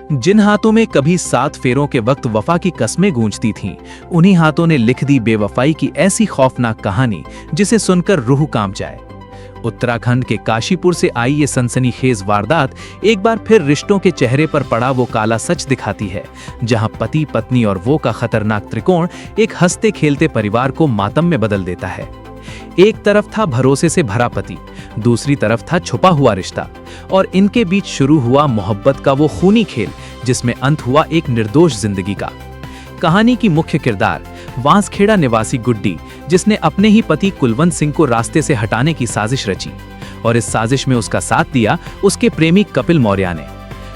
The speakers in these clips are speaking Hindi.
जिन हाथों में कभी 7 फेरों के वक्त वफा की कस्में गूंजती थीं, उन्हीं हाथों ने लिख दी बेवफाई की ऐसी खौफनाक कहानी जिसे सुनकर रूह कांप जाए। उत्तराखंड के काशीपुर से आई ये सनसनीखेज वारदात एक बार फिर रिश्तों के चेहरे पर पड़ा वो काला सच दिखाती है, जहां पति, पत्नी और वो का खतरनाक त्रिकोण एक हंसते खेलते परिवार को मातम में बदल देता है। एक तरफ था भरोसे से भरा पति, दूसरी तरफ था छुपा हुआ रिश्ता, और इनके बीच शुरू हुआ मोहब्बत का वो खूनी खेल जिसमें अंत हुआ एक निर्दोष जिंदगी का। कहानी की मुख्य किरदार वांसखेड़ा निवासी गुड्डी, जिसने अपने ही पति कुलवंत सिंह को रास्ते से हटाने की साजिश रची, और इस साजिश में उसका साथ दिया उसके प्रेमी कपिल मौर्य ने।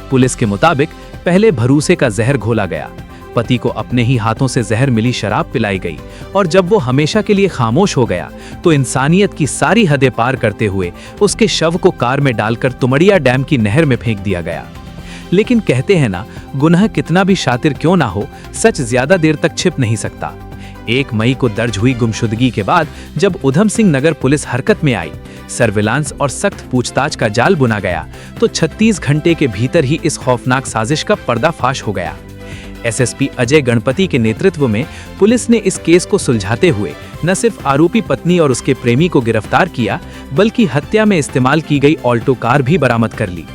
पुलिस के मुताबिक पहले भरोसे का जहर घोला गया, पति को अपने ही हाथों से जहर मिली शराब पिलाई गई, और जब वो हमेशा के लिए खामोश हो गया तो इंसानियत की सारी हदें पार करते हुए उसके शव को कार में डालकर तुमड़िया डैम की नहर में फेंक दिया गया। लेकिन कहते हैं ना, गुनाह कितना भी शातिर क्यों ना हो, सच ज्यादा देर तक छिप नहीं सकता। 1 मई को दर्ज हुई गुमशुदगी के बाद जब उधम सिंह नगर पुलिस हरकत में आई, सर्विलांस और सख्त पूछताछ का जाल बुना गया, तो 36 घंटे के भीतर ही इस खौफनाक साजिश का पर्दाफाश हो गया। एसएसपी अजय गणपति के नेतृत्व में पुलिस ने इस केस को सुलझाते हुए न सिर्फ आरोपी पत्नी और उसके प्रेमी को गिरफ्तार किया, बल्कि हत्या में इस्तेमाल की गई ऑल्टो कार भी बरामद कर ली।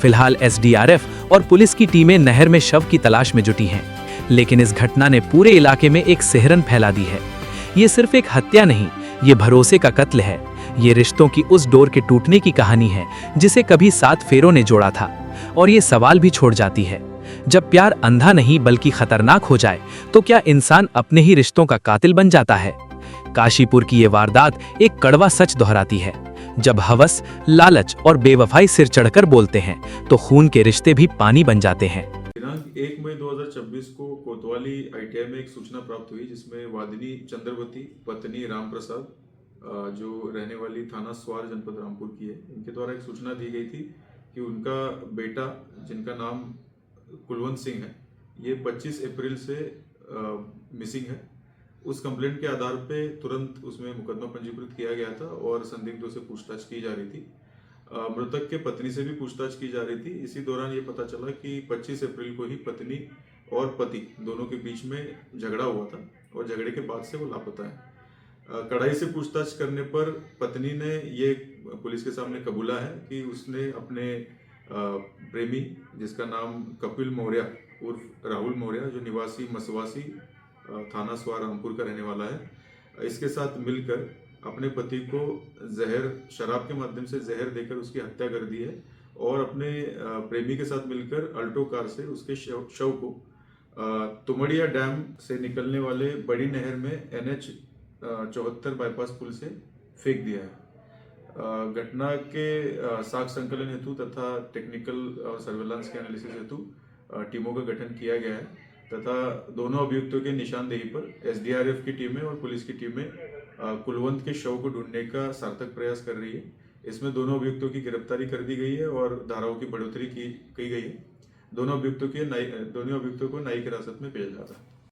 फिलहाल एसडीआरएफ और पुलिस की टीमें नहर में शव की तलाश में जुटी हैं, लेकिन इस घटना ने पूरे इलाके में एक सिहरन फैला दी है। ये सिर्फ एक हत्या नहीं, ये भरोसे का कत्ल है। ये रिश्तों की उस डोर के टूटने की कहानी है जिसे कभी 7 फेरों ने जोड़ा था। और ये सवाल भी छोड़ जाती है, जब प्यार अंधा नहीं बल्कि खतरनाक हो जाए तो क्या इंसान अपने ही रिश्तों का कातिल बन जाता है? काशीपुर की ये वारदात एक कड़वा सच दोहराती है। जब हवस, लालच और बेवफाई सिर चढ़कर बोलते हैं तो खून के रिश्ते भी पानी बन जाते हैं। दिनांक 1 मई 2026 को कोतवाली आईटीआई में एक सूचना प्राप्त हुई, जिसमें वादिनी चंद्रवती पत्नी राम प्रसाद, जो रहने वाली थाना स्वार जनपद रामपुर की है, इनके द्वारा एक सूचना दी गई थी कि उनका बेटा, जिनका नाम कुलवंत सिंह है, ये 25 अप्रैल से मिसिंग है। उस कंप्लेंट के आधार पे तुरंत उसमें मुकदमा पंजीकृत किया गया था और संदिग्धों से पूछताछ की जा रही थी। मृतक के पत्नी से भी पूछताछ की जा रही थी। इसी दौरान ये पता चला कि 25 अप्रैल को ही पत्नी और पति दोनों के बीच में झगड़ा हुआ था और झगड़े के बाद से वो लापता है। कड़ाई से पूछताछ करने पर पत्नी ने ये पुलिस के सामने कबूला है कि उसने अपने प्रेमी, जिसका नाम कपिल मौर्य उर्फ राहुल मौर्य, जो निवासी मसवासी थाना स्वार रामपुर का रहने वाला है, इसके साथ मिलकर अपने पति को शराब के माध्यम से जहर देकर उसकी हत्या कर दी है, और अपने प्रेमी के साथ मिलकर अल्टो कार से उसके शव को तुमड़िया डैम से निकलने वाले बड़ी नहर में NH 74 बाईपास पुल से फेंक दिया है। घटना के साक्ष्य संकलन हेतु तथा टेक्निकल और सर्वेलांस के एनालिसिस हेतु टीमों का गठन किया गया है, तथा दोनों अभियुक्तों के निशानदेही पर एसडीआरएफ की टीमें और पुलिस की टीमें कुलवंत के शव को ढूंढने का सार्थक प्रयास कर रही है। इसमें दोनों अभियुक्तों की गिरफ्तारी कर दी गई है और धाराओं की बढ़ोतरी की गई है। दोनों अभियुक्तों को न्यायिक हिरासत में भेजा जा रहा है।